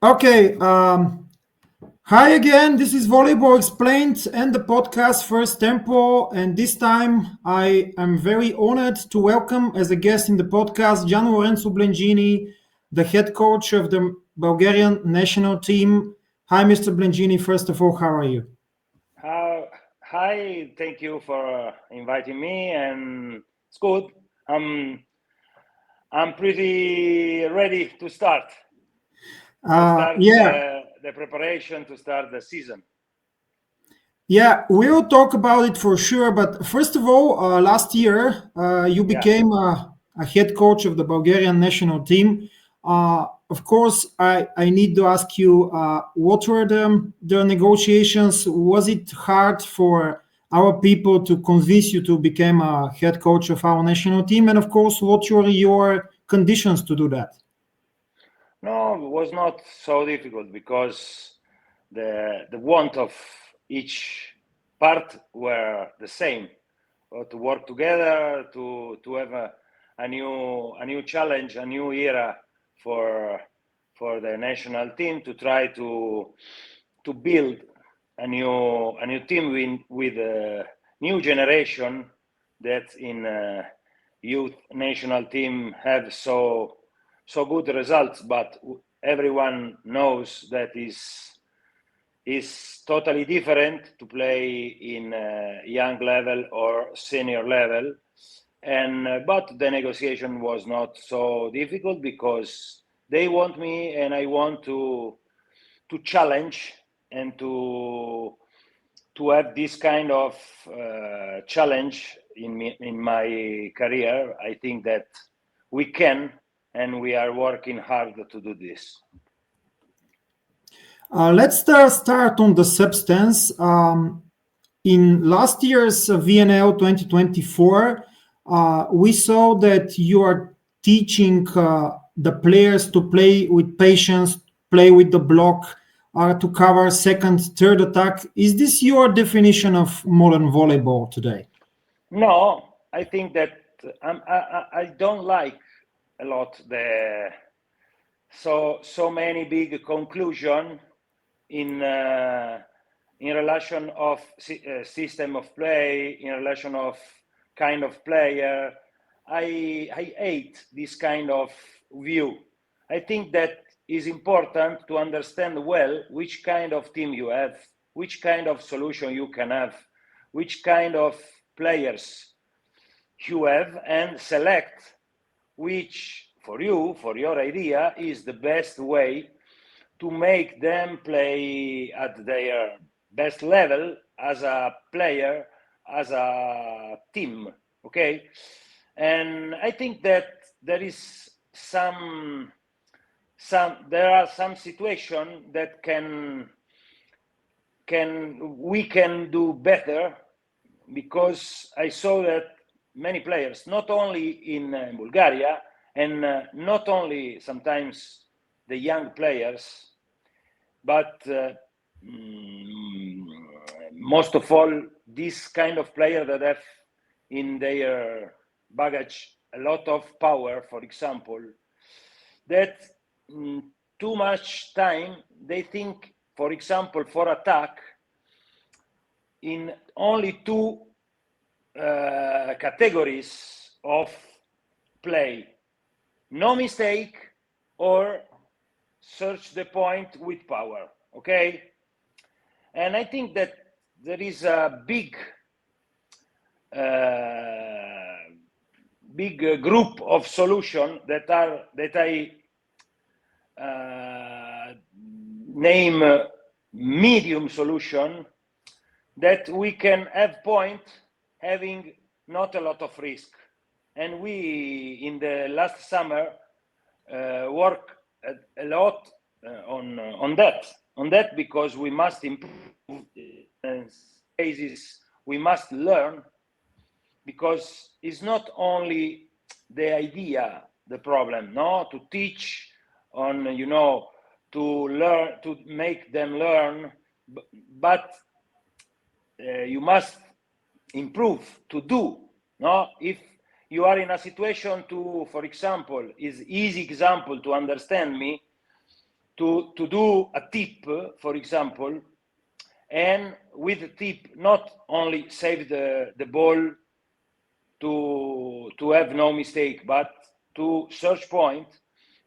Okay. Hi again. This is Volleyball Explained and the podcast First Tempo. And this time I am very honored to welcome as a guest in the podcast Gianlorenzo Blengini, the head coach of the Bulgarian national team. Hi, Mr. Blengini. First of all, how are you? Hi, thank you for inviting me, and it's good. I'm pretty ready to start. Yeah. The preparation to start the season. Yeah, we'll talk about it for sure. But first of all, last year you became a head coach of the Bulgarian national team. Of course, I need to ask you, what were the negotiations? Was it hard for our people to convince you to become a head coach of our national team? And of course, what were your conditions to do that? No, it was not so difficult because the want of each part were the same, to work together, to have a new challenge, a new era for the national team, to try to build a new team with a new generation that in youth national team have so good results, but everyone knows that is totally different to play in young level or senior level. And but the negotiation was not so difficult because they want me and I want to challenge and to have this kind of challenge in my career. I think that we can, and we are working hard to do this. Let's start on the substance. In last year's VNL 2024, we saw that you are teaching the players to play with patience, play with the block, to cover second, third attack. Is this your definition of modern volleyball today? No, I think that I don't like a lot the so many big conclusion in relation of system of play, in relation of kind of player. I hate this kind of view. I think that is important to understand well which kind of team you have, which kind of solution you can have, which kind of players you have, and select which for you, for your idea, is the best way to make them play at their best level as a player, as a team. Okay, and I think that there is there are some situation that we can do better, because I saw that many players, not only in Bulgaria, and not only sometimes the young players, but most of all, this kind of player that have in their baggage a lot of power, for example, that too much time they think, for example, for attack, in only two categories of play: no mistake or search the point with power. Okay, and I think that there is a big group of solutions that I name medium solution, that we can have point having not a lot of risk. And we in the last summer work a lot on that, because we must improve cases, we must learn, because it's not only the idea the problem, no, to teach on, to learn, to make them learn, but you must improve to do, no. If you are in a situation to, for example, is easy example to understand me, to do a tip, for example, and with the tip not only save the ball to have no mistake, but to search point,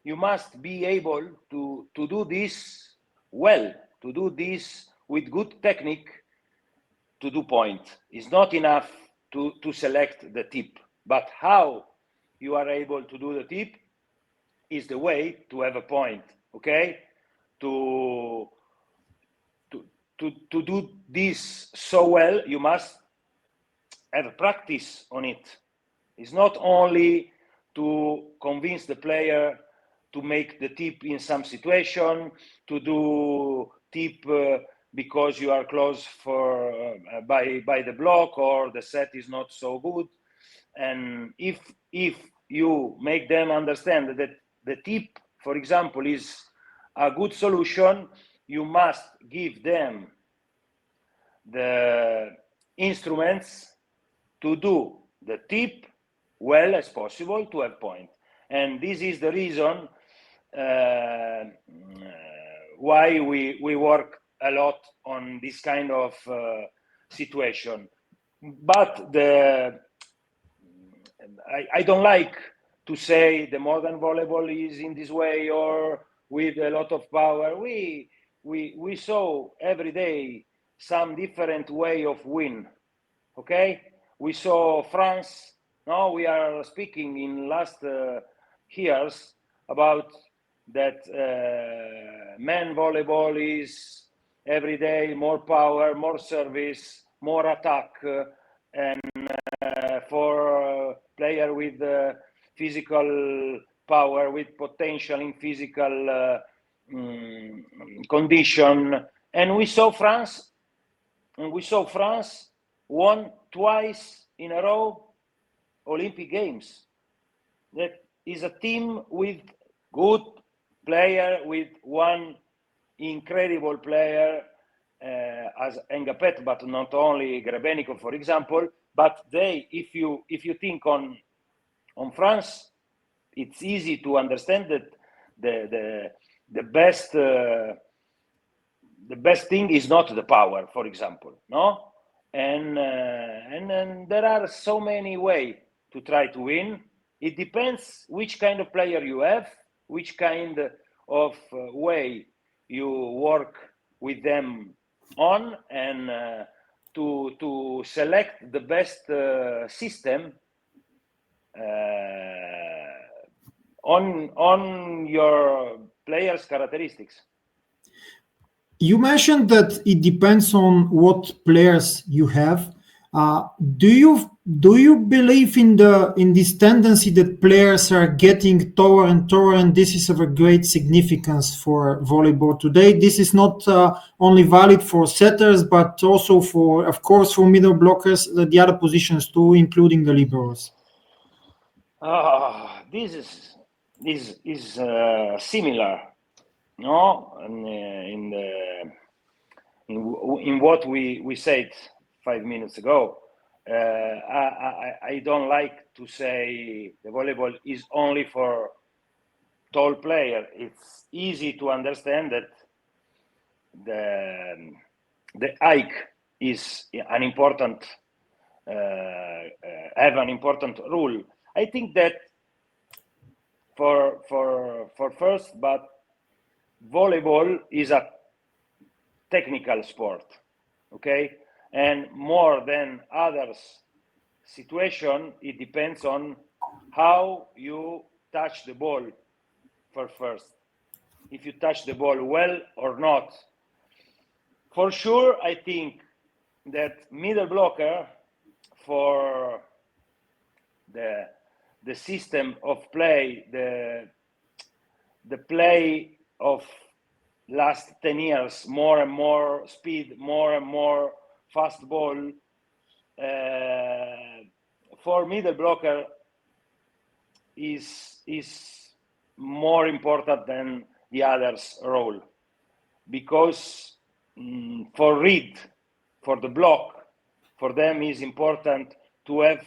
you must be able to do this well, to do this with good technique, to do point. It's not enough to select the tip, but how you are able to do the tip is the way to have a point, okay? To do this so well, you must have practice on it. It's not only to convince the player to make the tip in some situation, to do tip because you are close for by the block or the set is not so good. And if you make them understand that the tip, for example, is a good solution, you must give them the instruments to do the tip well as possible to have point. And this is the reason why we work a lot on this kind of situation. But I don't like to say the modern volleyball is in this way or with a lot of power. We saw every day some different way of win. Okay, we saw France. Now we are speaking in last years about that men volleyball is every day more power, more service, more attack, and for player with physical power, with potential in physical condition. And we saw France won twice in a row Olympic Games. That is a team with good player, with one incredible player as Engapet, but not only Grebeniko, for example. But they, if you think on France, it's easy to understand that the best thing is not the power, for example, no? And there are so many ways to try to win. It depends which kind of player you have, which kind of way you work with them on, and to select the best system on your players' characteristics. You mentioned that it depends on what players you have. Do you believe in this tendency that players are getting taller and taller, and this is of a great significance for volleyball today? This is not only valid for setters, but also for, of course, for middle blockers, the other positions too, including the liberos. This is similar, no? In what we said 5 minutes ago. I don't like to say the volleyball is only for tall player. It's easy to understand that the height is an important have an important role. I think that for first, but volleyball is a technical sport, okay? And more than others situation, it depends on how you touch the ball for first. If you touch the ball well or not. For sure, I think that middle blocker for the system of play, the play of last 10 years, more and more speed, more and more fast ball, for middle blocker is more important than the others' role, because for read, for the block, for them is important to have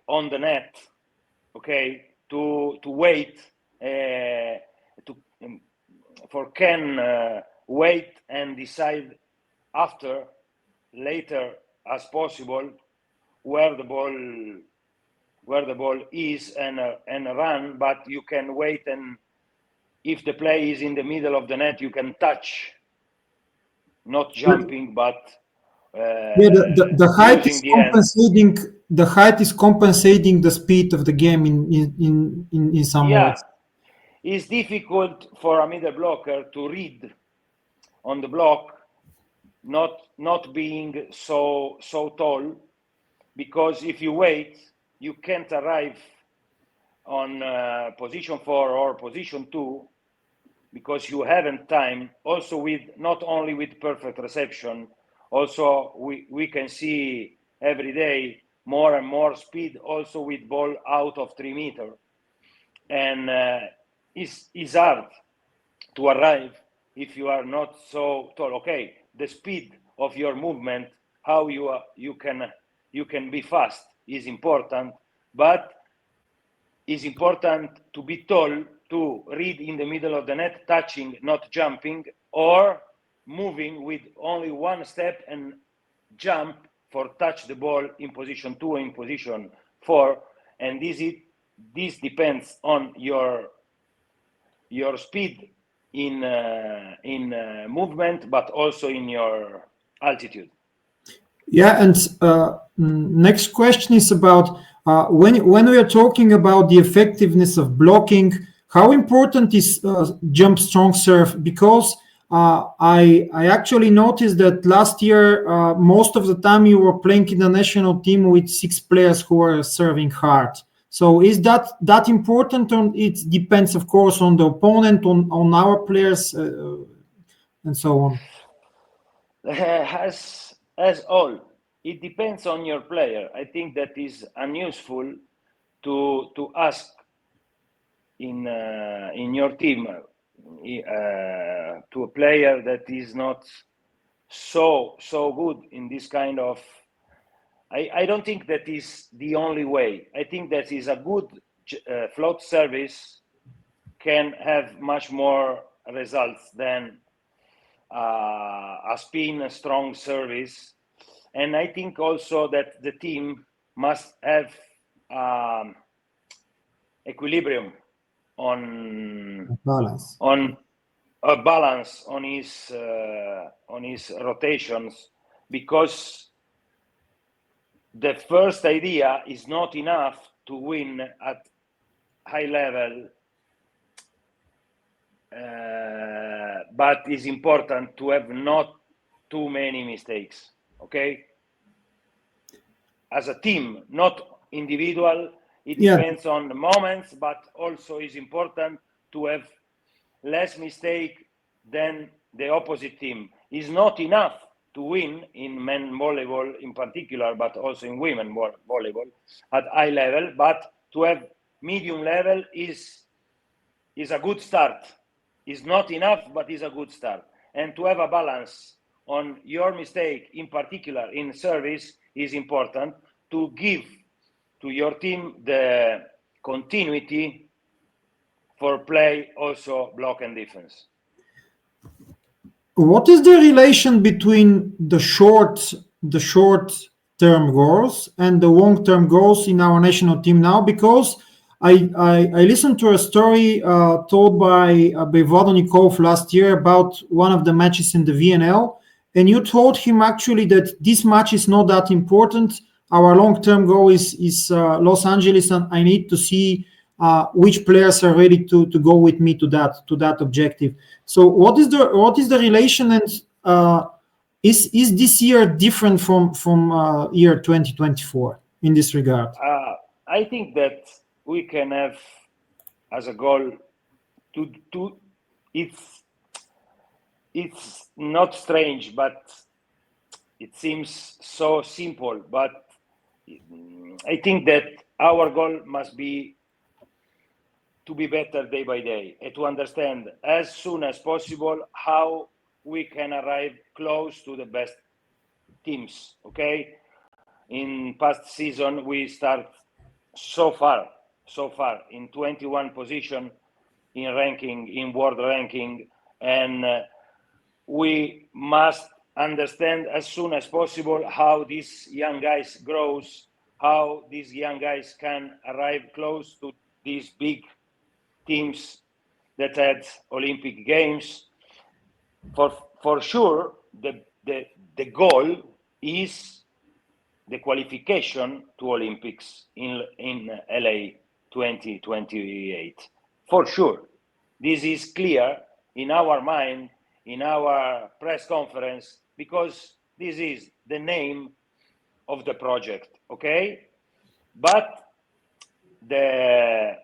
on the net, okay, to wait can wait and decide later as possible where the ball is and run, but you can wait, and if the play is in the middle of the net, you can touch, not jumping, but the height is using the compensating. The height is compensating the speed of the game in some ways. It's difficult for a middle blocker to read on the block, not being so tall, because if you wait, you can't arrive on position 4 or position 2, because you haven't time. Also, with not only with perfect reception, also we can see every day more and more speed, also with ball out of 3 meters, and it's hard to arrive if you are not so tall. Okay, the speed of your movement, how you can be fast is important, but it's important to be tall, to read in the middle of the net, touching, not jumping, or moving with only one step and jump for touch the ball in position 2 or in position 4. And this depends on your speed in movement, but also in your altitude. Yeah, and next question is about when we are talking about the effectiveness of blocking, how important is jump strong serve? Because I actually noticed that last year, most of the time you were playing in the national team with 6 players who are serving hard. So is that important? It depends, of course, on the opponent, on our players, and so on. As all, it depends on your player. I think that is unuseful to ask in your team to a player that is not so good in this kind of. I don't think that is the only way. I think that is a good float service can have much more results than a spin, a strong service. And I think also that the team must have equilibrium on a balance on his rotations, because the first idea is not enough to win at high level, but it's important to have not too many mistakes. Okay, as a team, not individual. It depends on the moments, but also is important to have less mistake than the opposite team. Is not enough to win in men volleyball in particular, but also in women volleyball at high level. But to have medium level is a good start. Is not enough, but is a good start. And to have a balance on your mistake, in particular in service, is important to give to your team the continuity for play, also block and defense. What is the relation between the short term goals and the long term goals in our national team now? Because I listened to a story told by Vladimir last year about one of the matches in the VNL, and you told him actually that this match is not that important. Our long-term goal is Los Angeles, and I need to see which players are ready to go with me to that objective. So what is the relation, and is this year different from year 2024 in this regard? I think that we can have as a goal to it's not strange, but it seems so simple, but I think that our goal must be to be better day by day and to understand as soon as possible how we can arrive close to the best teams. Okay, in past season we start so far in 21 position in ranking, in world ranking, and we must understand as soon as possible how these young guys grows, how these young guys can arrive close to these big teams that had Olympic Games. For sure, the goal is the qualification to Olympics in LA 2028. For sure, this is clear in our mind, in our press conference, because this is the name of the project, okay? But the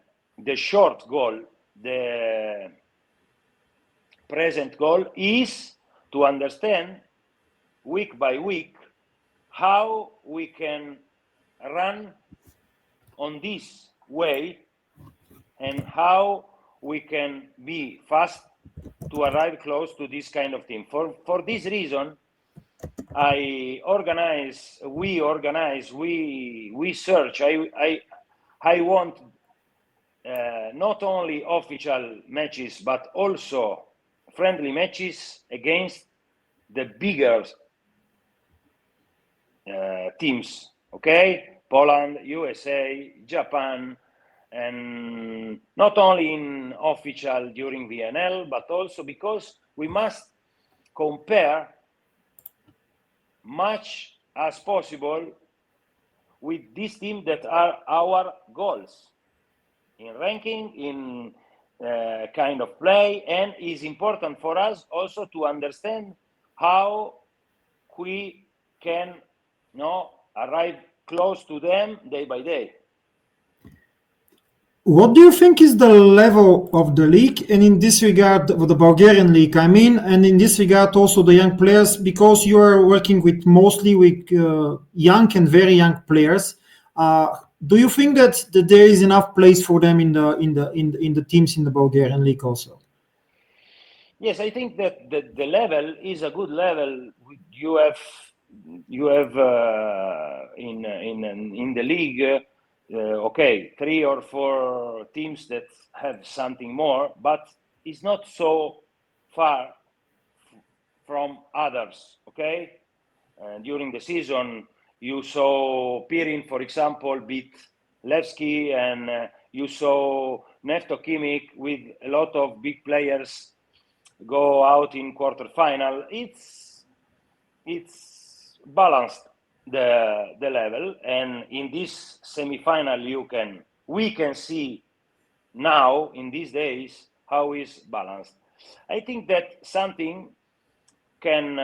short goal, the present goal is to understand week by week how we can run on this way and how we can be fast to arrive close to this kind of team. For this reason, we search. I want not only official matches, but also friendly matches against the bigger teams, okay? Poland, USA, Japan, and not only in official during VNL, but also because we must compare much as possible with this team that are our goals in ranking, in kind of play, and is important for us also to understand how we can arrive close to them day by day. What do you think is the level of the league, and in this regard of the Bulgarian league, I mean, and in this regard also the young players, because you are working with mostly with young and very young players. Do you think that there is enough place for them in the teams in the Bulgarian league also? Yes, I think that the level is a good level. You have in the league. Okay, 3 or 4 teams that have something more, but it's not so far from others, okay? During the season, you saw Pirin, for example, beat Levski, and you saw Neftokimik with a lot of big players go out in quarterfinal. It's balanced the level, and in this semifinal we can see now in these days how is balanced. I think that something can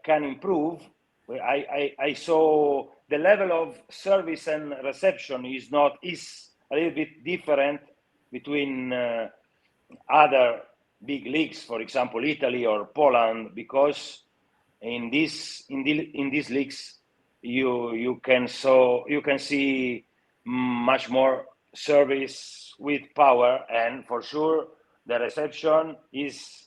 improve. I saw the level of service and reception is a little bit different between other big leagues, for example Italy or Poland, because in these leagues you can see much more service with power, and for sure the reception is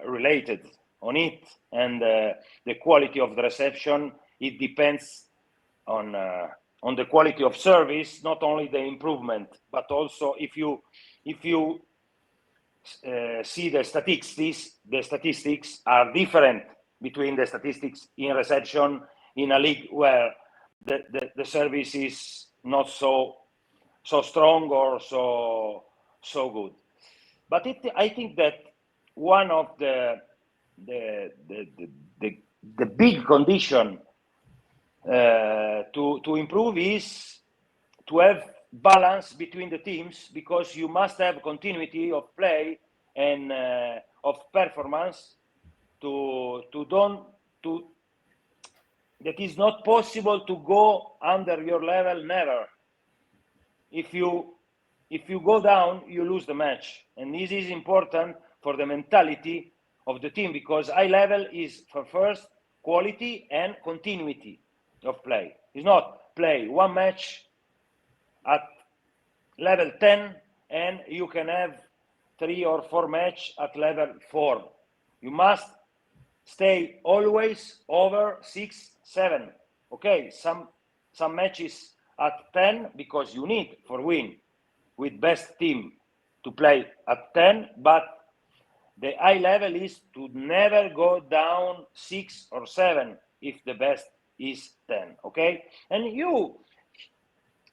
related on it, and the quality of the reception, it depends on the quality of service, not only the improvement, but also if you see the statistics are different between the statistics in reception in a league where the service is not so strong or so good. But I think that one of the big condition to improve is to have balance between the teams, because you must have continuity of play and of performance that is not possible to go under your level, never. If you go down, you lose the match, and this is important for the mentality of the team, because high level is for first quality and continuity of play. It's not play one match at level 10 and you can have 3 or 4 match at level 4. You must stay always over 6, 7. Okay, some matches at 10 because you need for win with best team to play at 10, but the high level is to never go down 6 or 7 if the best is 10. Okay, and you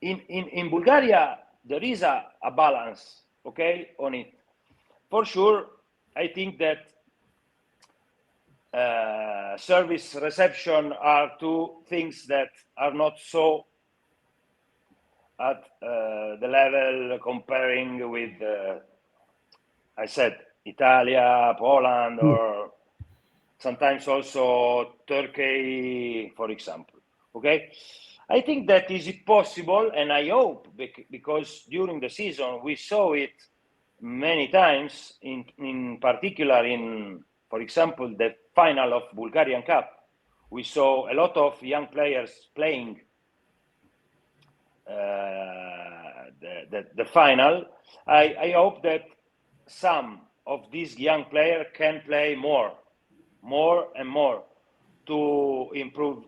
in Bulgaria there is a balance, okay, on it. For sure, I think that service reception are two things that are not so at the level comparing with, I said, Italia, Poland, or sometimes also Turkey, for example. Okay, I think that is possible, and I hope, because during the season we saw it many times, in particular in, for example, the final of Bulgarian Cup, we saw a lot of young players playing the final. I hope that some of these young players can play more and more to improve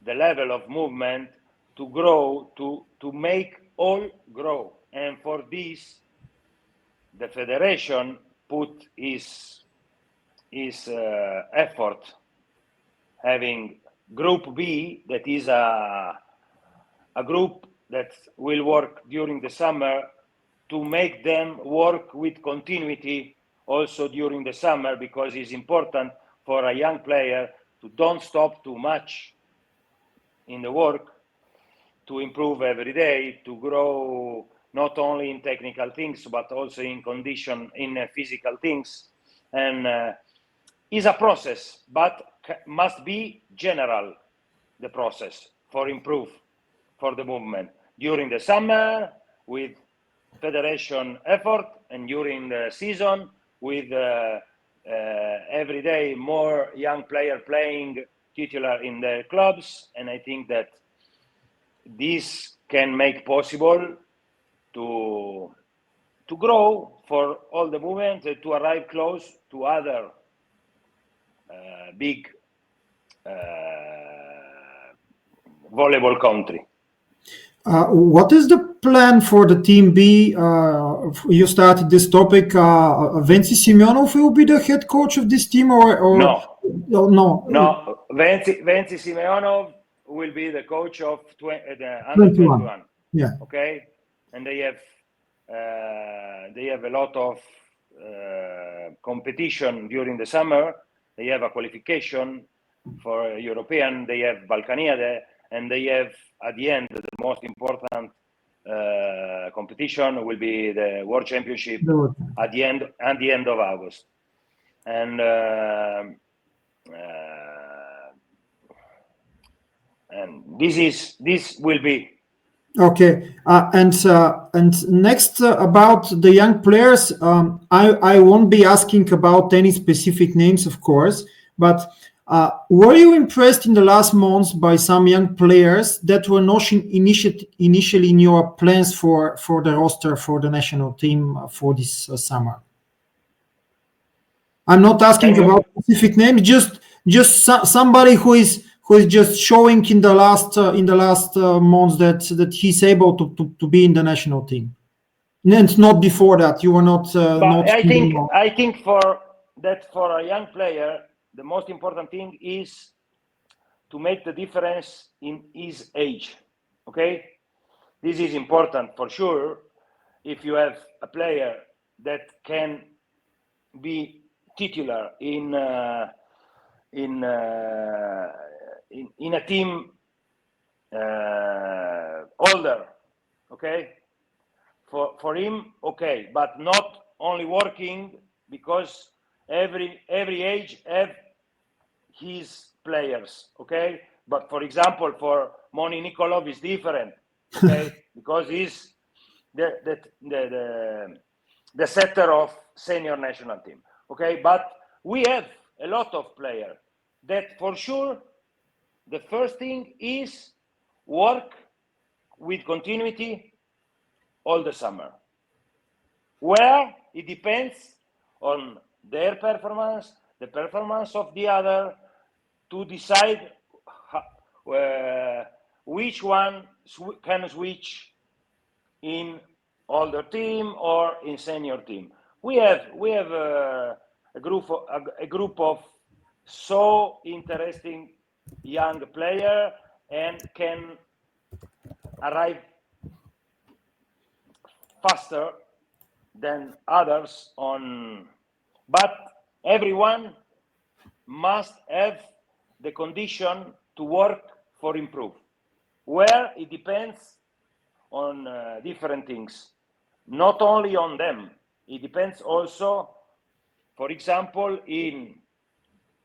the level of movement, to grow, to make all grow. And for this, the federation put his effort, having Group B, that is a group that will work during the summer, to make them work with continuity also during the summer, because it's important for a young player to don't stop too much in the work, to improve every day, to grow not only in technical things but also in condition, in physical things. And is a process, but must be general, the process for improve for the movement during the summer with federation effort, and during the season with every day more young player playing titular in the clubs. And I think that this can make possible to grow for all the movement, to arrive close to other big volleyball country. What is the plan for the team B? You started this topic. Venci Simeonov will be the head coach of this team, or no? Venci Simeonov will be the coach of the under 21. Yeah. Okay, and they have a lot of competition during the summer. They have a qualification for European. They have Balkaniade, and they have, at the end, the most important competition will be the World Championship at the end of August. And this will be okay. And next, about the young players, I won't be asking about any specific names, of course, but were you impressed in the last months by some young players that were not initially in your plans for the roster for the national team for this summer? I'm not asking about specific names, just somebody who is just showing in the last months that he's able to be in the national team, and not before that. You were not. But I think for a young player, the most important thing is to make the difference in his age. Okay, this is important for sure. If you have a player that can be titular in a team older, okay, for him, okay, but not only working, because every age have his players, okay. But for example, for Moni Nikolov is different, okay, because he's the setter of senior national team, okay. But we have a lot of players that, for sure, the first thing is work with continuity all the summer, where it depends on their performance, the performance of the other, to decide which one can switch in older team or in senior team. We have a group of so interesting young player and can arrive faster than others on, but everyone must have the condition to work for improve, where it depends on different things, not only on them. It depends also, for example, in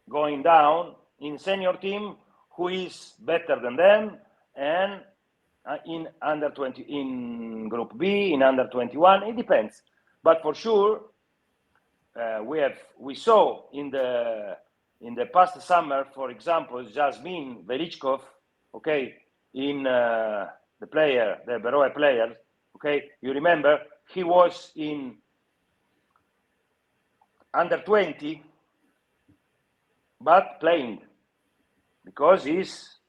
going down in senior team who is better than them, and in under 20, in group B, in under 21, it depends. But for sure, we saw in the past summer, for example, Jasmin Velichkov, okay, in the Beroe player, okay, you remember he was in under 20, but playing because he's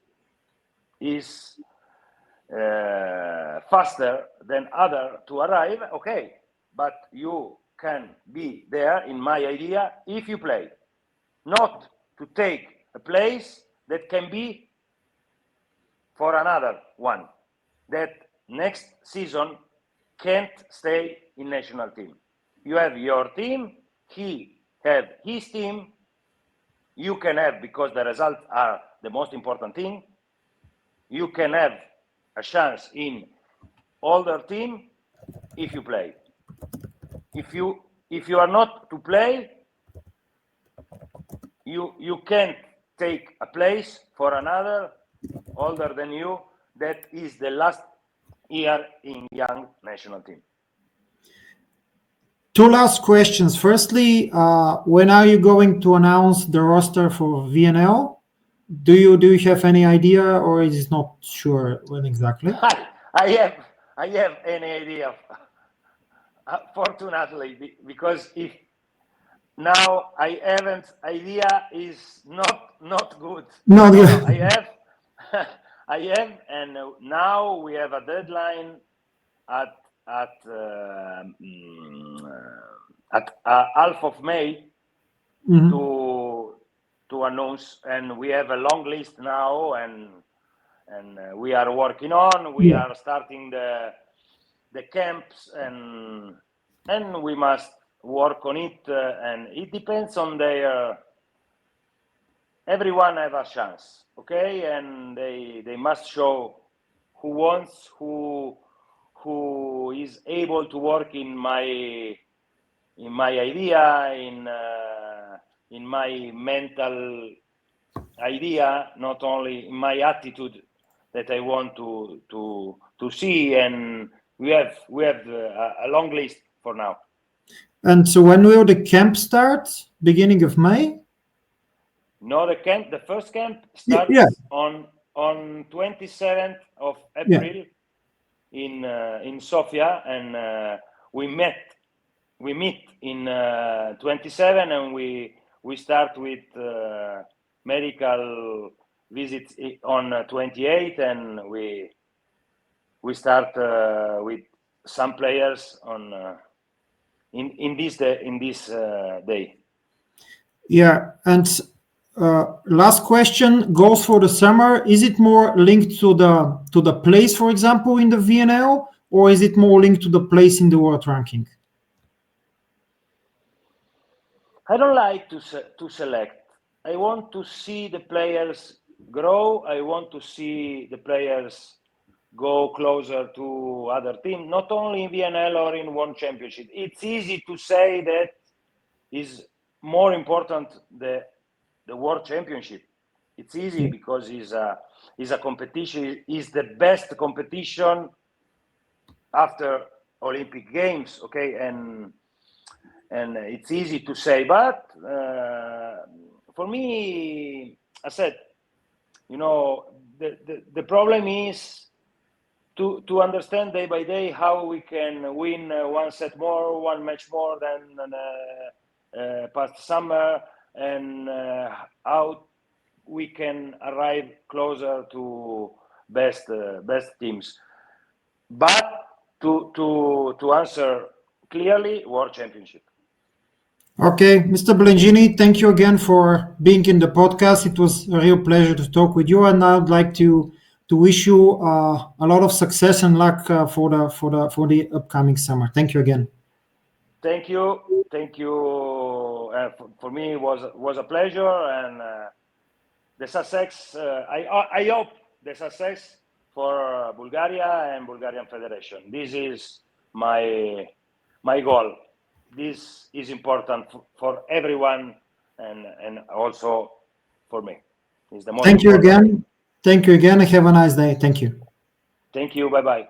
faster than other to arrive, okay, but you can be there, in my idea, if you play, not to take a place that can be for another one that next season can't stay in national team. You have your team, he have his team, you can have, because the results are the most important thing, you can have a chance in older team if you play. If you are not to play, you can't take a place for another older than you that is the last year in young national team. Two last questions. Firstly, when are you going to announce the roster for VNL? Do you have any idea, or is it not sure when exactly? I have any idea, fortunately, because if now I haven't idea is not good. Not good. No, I have, and now we have a deadline at half of May to announce, and we have a long list now, and we are working on. We are starting the camps, and we must work on it, and it depends on their. Everyone have a chance, okay, and they must show who wants, who is able to work in my idea, in my mental idea, not only in my attitude that I want to see, and we have a long list for now. And so when will the camp start? Beginning of May? No, the first camp starts on 27th of April in Sofia, and we meet in 27, and we start with medical visits on 28, and we start with some players on in this day. Yeah, and last question goes for the summer. Is it more linked to the place, for example, in the VNL, or is it more linked to the place in the world ranking? I don't like to select. I want to see the players grow. I want to see the players go closer to other teams, not only in VNL or in one championship. It's easy to say that is more important the World Championship. It's easy because it's a competition. Is the best competition after Olympic Games, okay, and it's easy to say, but for me, I said, the problem is to understand day by day how we can win one set more, one match more than past summer, and how we can arrive closer to best teams. But to answer clearly, World Championship. Okay, Mr. Blengini, thank you again for being in the podcast. It was a real pleasure to talk with you, and I'd like to wish you a lot of success and luck for the upcoming summer. Thank you again. Thank you, thank you. For me, it was a pleasure, and the success. I hope the success for Bulgaria and Bulgarian Federation. This is my goal. This is important for everyone, and also for me. It's the most Thank you important. again. Thank you again, and have a nice day. Thank you. Thank you. Bye bye.